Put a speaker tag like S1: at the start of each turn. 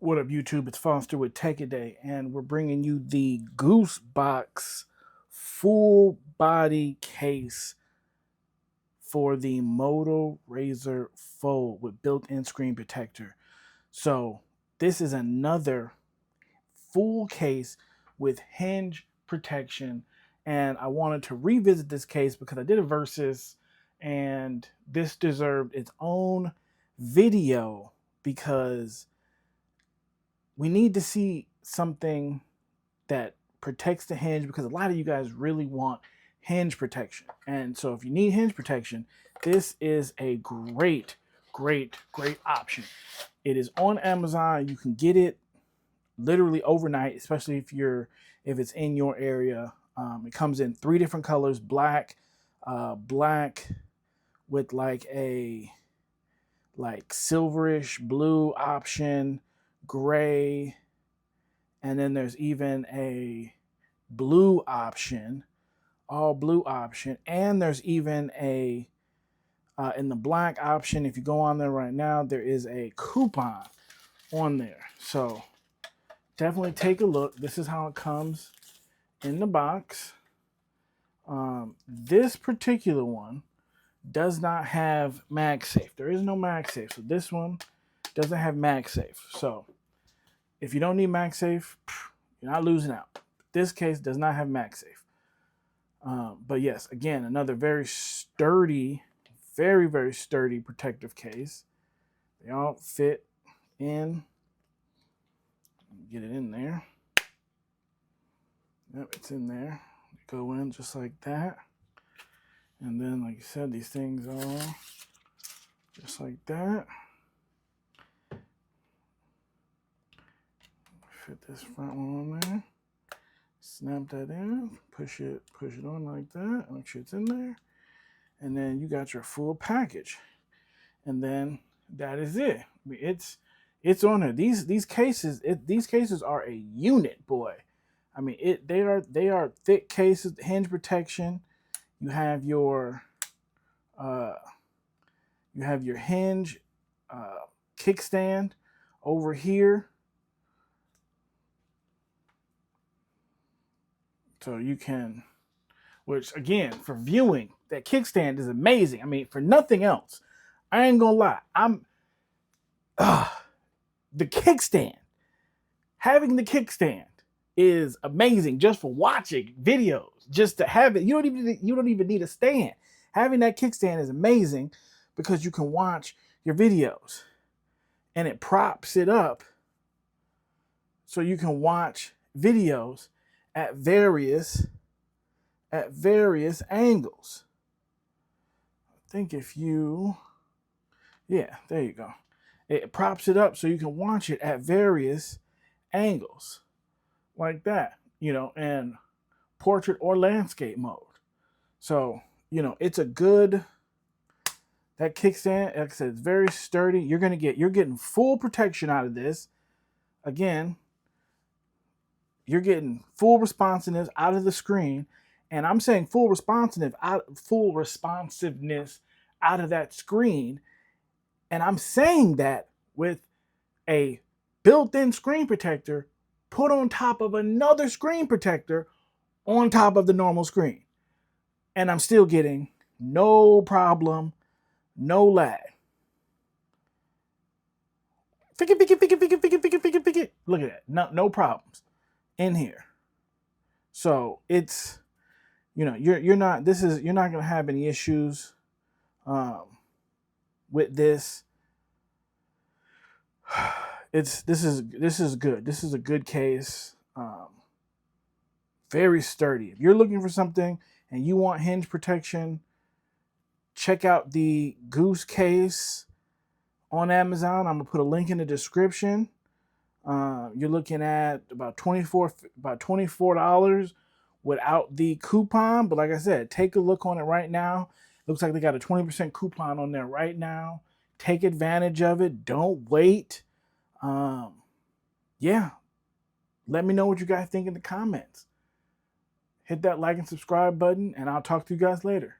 S1: What up, YouTube? It's Foster with Tech A Day, and we're bringing you the GooseBox full body case for the Moto Razr Fold with built-in screen protector. So this is another full case with hinge protection, and I wanted to revisit this case because I did a versus, and this deserved its own video because we need to see something that protects the hinge, because a lot of you guys really want hinge protection. And so if you need hinge protection, this is a great option. It is on Amazon. You can get it literally overnight, especially if it's in your area. It comes in 3 different colors: black, black with like a silverish blue option, gray, and then there's even a blue option, all blue option, and there's even a in the black option, if you go on there right now, there is a coupon on there. So definitely take a look. This is how it comes in the box. This particular one does not have MagSafe. There is no MagSafe, so this one doesn't have MagSafe. So if you don't need MagSafe, you're not losing out. This case does not have MagSafe. But yes, again, another very sturdy, very sturdy protective case. They all fit in. Get it in there. Yep, it's in there. Go in just like that. And then, like I said, these things all just like that. Fit this front one on there. Snap that in. Push it on like that. Make sure it's in there. And then you got your full package. And then that is it. I mean, it's on there. These cases are a unit, boy. I mean, they are thick cases. Hinge protection. You have your hinge kickstand over here, so you can, which again, for viewing, that kickstand is amazing. I mean, for nothing else, I ain't gonna lie, the kickstand, having the kickstand is amazing just for watching videos. Just to have it, you don't even need a stand. Having that kickstand is amazing because you can watch your videos, and it props it up so you can watch videos at various angles. I think yeah, there you go. It props it up so you can watch it at various angles like that, and portrait or landscape mode. So, it's a good, that kickstand, like I said, it's very sturdy. You're getting full protection out of this. Again, you're getting full responsiveness out of the screen. And I'm saying full responsiveness out of that screen. And I'm saying that with a built-in screen protector put on top of another screen protector on top of the normal screen. And I'm still getting no problem, no lag. Look at that. No problems in here. So it's, you're not gonna have any issues with this. This is good. This is a good case. Very sturdy. If you're looking for something and you want hinge protection, check out the Goose case on Amazon. I'm gonna put a link in the description. You're looking at about $24 without the coupon. But like I said, take a look on it right now. Looks like they got a 20% coupon on there right now. Take advantage of it. Don't wait. Yeah. Let me know what you guys think in the comments. Hit that like and subscribe button, and I'll talk to you guys later.